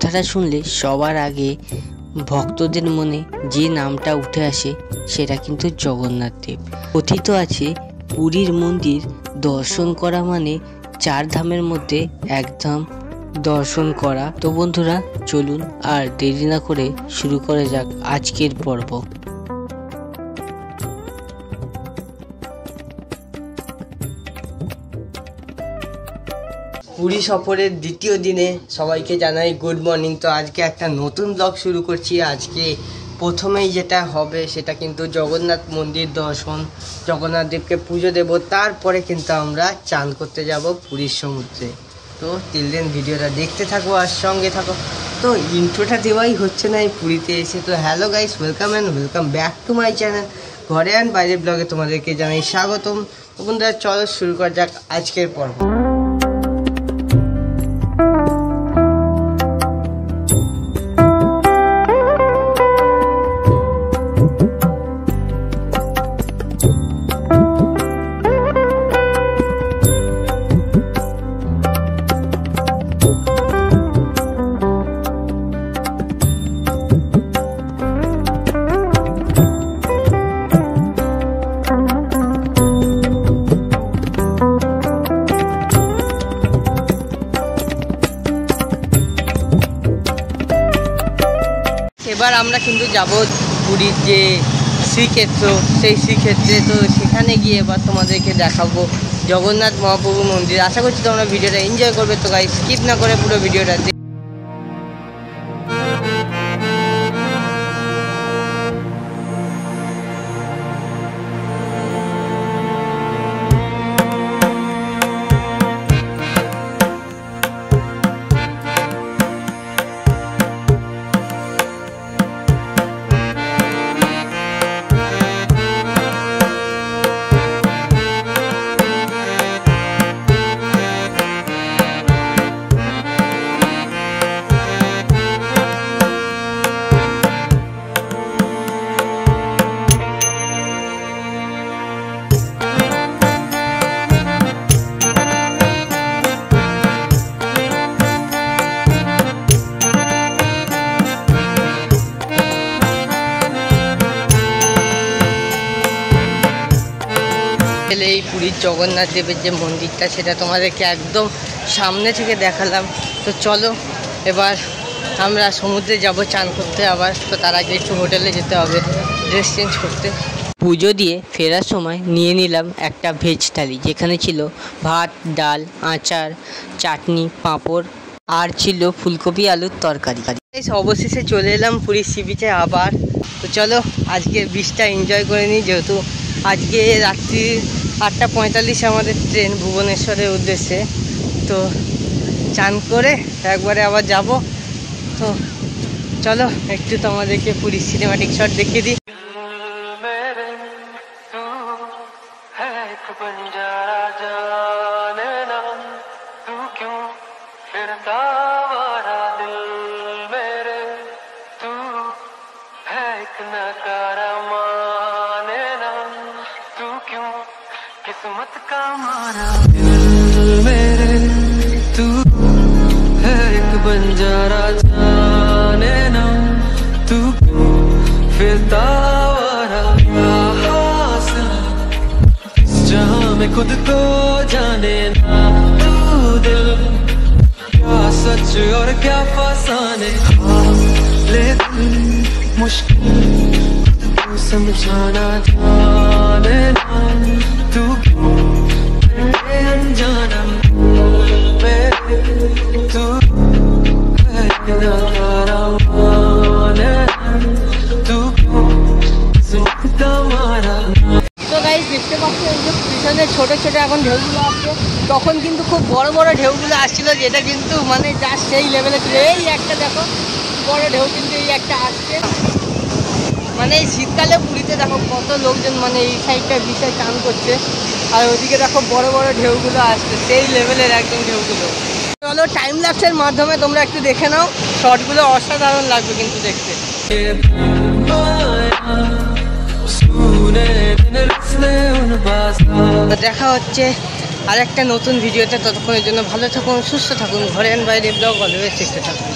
কথাটা শুনলে সবার আগে ভক্তদের মনে যে নামটা উঠে আসে সেটা কিন্তু জগন্নাথ দেব। কথিত আছে পুরীর মন্দির দর্শন করা মানে 4 ধামের মধ্যে 1 ধাম দর্শন করা। তো বন্ধুরা চলুন আর দেরি না করে শুরু করা যাক আজকের পর্ব। পুরী সফরের দ্বিতীয় দিনে সবাইকে জানাই গুড মর্নিং। তো আজকে একটা নতুন ব্লগ শুরু করছি। আজকে প্রথমেই যেটা হবে সেটা কিন্তু জগন্নাথ মন্দির দর্শন, জগন্নাথ দেবকে পুজো দেব, তারপরে কিন্তু আমরা চান করতে যাব পুরীর সমুদ্রে। তো তিল দিন ভিডিওটা দেখতে থাকো আর সঙ্গে থাকো। তো ইন্ট্রোটা দেওয়াই হচ্ছে না এই পুরীতে এসে। তো hello guys, welcome and welcome back to my channel ঘরে অ্যান্ড বাইরের ব্লগে তোমাদেরকে জানাই স্বাগতম। তো বন্ধুরা চলো শুরু করা যাক আজকের পর্ব। এবার আমরা কিন্তু যাব পুরীর যে শ্রীক্ষেত্র, সেই শ্রীক্ষেত্রে। তো সেখানে গিয়ে এবার তোমাদেরকে দেখাবো জগন্নাথ মহাপ্রভু মন্দির। আশা করছি তোমরা ভিডিওটা এনজয় করবে। তো গাইস স্কিপ না করে পুরো ভিডিওটা এই পুরীর জগন্নাথ দেবের যে মন্দিরটা সেটা তোমাদেরকে একদম সামনে থেকে দেখালাম। তো চলো এবার আমরা সমুদ্রে যাব চান করতে আবার। তো তার আগে একটু হোটেলে যেতে হবে ড্রেস চেঞ্জ করতে। পুজো দিয়ে ফেরার সময় নিয়ে নিলাম একটা ভেজ থালি, যেখানে ছিল ভাত, ডাল, আচার, চাটনি, পাঁপড় আর ছিল ফুলকপি আলুর তরকারি। অবশেষে চলে এলাম পুরীর সি বিচে আবার। তো চলো আজকে বিচটা এনজয় করে নিই, যেহেতু আজকে রাত্রি 8:45 আমাদের ট্রেন ভুবনেশ্বরের উদ্দেশ্যে। তো চান করে একবারে আবার যাব। তো চলো একটু তোমাদেরকে পুরীর সিনেমাটিক শট দেখিয়ে দিই। किस्मत का मारा मेरे तू है एक बंजारा, जाने ना तू क्यों फिरता आवारा, हासिल जहां में खुद को जाने ना तू दिल, क्या सच और क्या फसाने, लेकिन मुश्किल समझाना, जाने ना तू क्यों अनजाना मेरे, तू है किनारा माने, तू क्यों सुनता मारा। তো গাইস দেখতে পাচ্ছ এই যে পিছনে ছোট ছোট এখন ঢেউগুলো আসছে, তখন কিন্তু খুব বড় বড় ঢেউগুলো আসছিল, যেটা কিন্তু মানে যা সেই লেভেলে ছিল। এই একটা দেখো বড় ঢেউ কিন্তু এই একটা আসছে। মানে এই শীতকালে পুরীতে দেখো কত লোকজন মানে এই সাইডটা বিশাল চান করছে, আর ওইদিকে দেখো বড় বড় ঢেউগুলো আসছে, সেই লেভেলের একদম ঢেউগুলো। চলো টাইম ল্যাপসের মাধ্যমে তোমরা একটু দেখে নাও, শর্টগুলো অসাধারণ লাগবে কিন্তু দেখতে। দেখা হচ্ছে আর একটা নতুন ভিডিওতে। ততক্ষণের জন্য ভালো থাকুন, সুস্থ থাকুন, ঘরে বাইরে ব্লগ অলওয়েজ দেখতে থাকুন।